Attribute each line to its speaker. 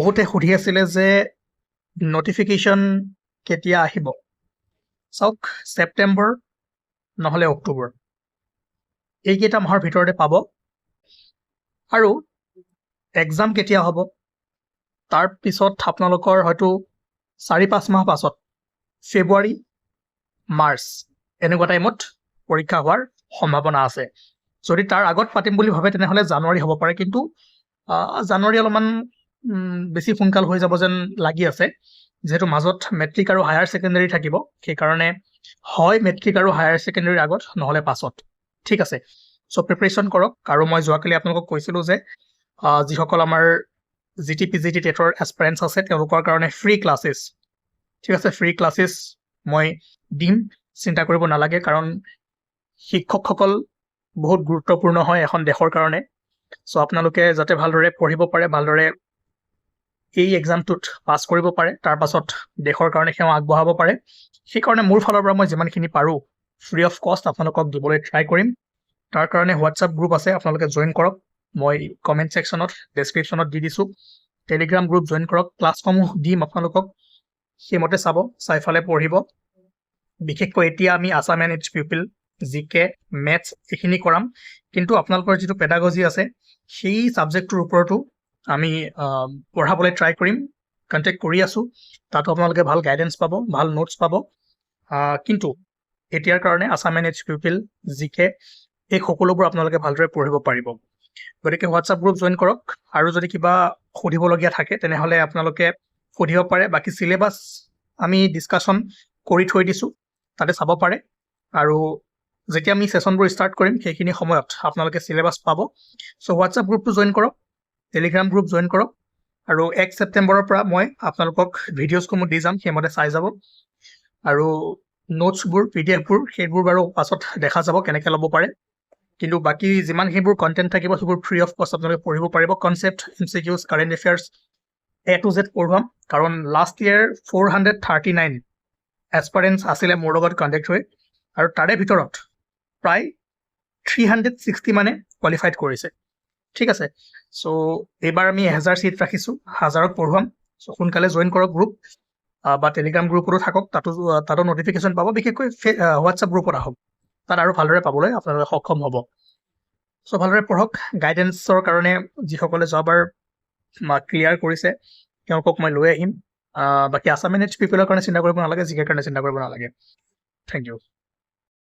Speaker 1: বহুতে সুধি আছিলে যে নটিফিকেশ্যন কেতিয়া আহিব। চাওক, ছেপ্টেম্বৰ নহ'লে অক্টোবৰ এইকেইটা মাহৰ ভিতৰতে পাব। আৰু এক্সাম কেতিয়া হ'ব তাৰ পিছত আপোনালোকৰ হয়তো 4-5 মাহ পাছত ফেব্ৰুৱাৰী মাৰ্চ এনেকুৱা টাইমত পৰীক্ষা হোৱাৰ সম্ভাৱনা আছে। যদি তাৰ আগত পাতিম বুলি ভাবে তেনেহ'লে জানুৱাৰী হ'ব পাৰে, কিন্তু জানুৱাৰী অলপমান বেছি সোনকাল হৈ যাব যেন লাগি আছে, যিহেতু মাজত মেট্ৰিক আৰু হায়াৰ ছেকেণ্ডেৰী থাকিব। সেইকাৰণে হয় মেট্ৰিক আৰু হায়াৰ ছেকেণ্ডেৰীৰ আগত নহ'লে পাছত। ঠিক আছে, চ' প্ৰিপেৰেশ্যন কৰক। আৰু মই যোৱাকালি আপোনালোকক কৈছিলোঁ যে যিসকল আমাৰ GT/PGT টেটৰ এছপাৰেণ্টছ আছে তেওঁলোকৰ কাৰণে ফ্ৰী ক্লাছেছ, ঠিক আছে, ফ্ৰী ক্লাছেছ মই দিম, চিন্তা কৰিব নালাগে। কাৰণ শিক্ষকসকল বহুত গুৰুত্বপূৰ্ণ হয় এখন দেশৰ কাৰণে। চ' আপোনালোকে যাতে ভালদৰে পঢ়িব পাৰে, ভালদৰে এই এক্সামটোত পাছ কৰিব পাৰে, তাৰ পাছত দেশৰ কাৰণে সেৱা আগবঢ়াব পাৰে, সেইকাৰণে মোৰ ফালৰ পৰা মই যিমানখিনি পাৰোঁ ফ্ৰী অফ কষ্ট আপোনালোকক দিবলৈ ট্ৰাই কৰিম। তাৰ কাৰণে হোৱাটছআপ গ্ৰুপ আছে, আপোনালোকে জইন কৰক। মই কমেণ্ট ছেকশ্যনত ডেছক্ৰিপশ্যনত দি দিছোঁ। টেলিগ্ৰাম গ্ৰুপ জইন কৰক, ক্লাছসমূহ দিম আপোনালোকক, সেইমতে চাব, চাই ফালে পঢ়িব। বিশেষকৈ এতিয়া আমি Assam and its people, GK, maths এইখিনি কৰাম, কিন্তু আপোনালোকৰ যিটো পেডাগজি আছে সেই ছাবজেক্টটোৰ ওপৰতো আমি পঢ়াবলৈ ট্ৰাই কৰিম, কণ্টেক্ট কৰি আছোঁ। তাতো আপোনালোকে ভাল গাইডেঞ্চ পাব, ভাল নোটছ পাব। কিন্তু এতিয়াৰ কাৰণে Assam and its people, GK এই সকলোবোৰ আপোনালোকে ভালদৰে পঢ়িব পাৰিব। গতিকে হোৱাটছআপ গ্ৰুপ জইন কৰক। আৰু যদি কিবা সুধিবলগীয়া থাকে তেনেহ'লে আপোনালোকে সুধিব পাৰে। বাকী চিলেবাছ আমি ডিছকাশ্যন কৰি থৈ দিছোঁ, তাতে চাব পাৰে। আৰু যেতিয়া আমি ছেশ্যনবোৰ ষ্টাৰ্ট কৰিম সেইখিনি সময়ত আপোনালোকে চিলেবাছ পাব। চ' হোৱাটছআপ গ্ৰুপটো জইন কৰক, টেলিগ্ৰাম গ্ৰুপ জইন কৰক। আৰু 1 ছেপ্টেম্বৰৰ পৰা মই আপোনালোকক ভিডিঅ'ছসমূহ দি যাম, সেইমতে চাই যাব। আৰু নোটছবোৰ PDFবোৰ সেইবোৰ বাৰু পাছত দেখা যাব কেনেকৈ ল'ব পাৰে। কিন্তু বাকী যিমান সেইবোৰ কণ্টেণ্ট থাকিব সেইবোৰ ফ্ৰী অফ কষ্ট আপোনালোকে পঢ়িব পাৰিব। Concept, MCQs, current affairs A to Z পঢ়ুৱাম। কাৰণ লাষ্ট ইয়েৰ 439 এছপাৰেণ্টছ আছিলে মোৰ লগত কণ্টেক্ট হৈ, আৰু তাৰে ভিতৰত প্ৰায় 360 মানে কোৱালিফাইড কৰিছে। ঠিক আছে, চ' এইবাৰ আমি 1000 ছিট ৰাখিছোঁ, 1000ক পঢ়ুৱাম। চ' সোনকালে জইন কৰক গ্ৰুপ, বা টেলিগ্ৰাম গ্ৰুপতো থাকক, তাতো নটিফিকেশ্যন পাব। বিশেষকৈ হোৱাটছআপ গ্ৰুপত আহক, তাত আৰু ভালদৰে পাবলৈ আপোনালোকে সক্ষম হ'ব। চ' ভালদৰে পঢ়ক। গাইডেঞ্চৰ কাৰণে যিসকলে যোৱাবাৰ ক্লিয়াৰ কৰিছে তেওঁলোকক মই লৈ আহিম। বাকী আছাম এণ্ড ইটছ পিপলৰ কাৰণে চিন্তা কৰিব নালাগে, GK কাৰণে চিন্তা কৰিব নালাগে। Thank U.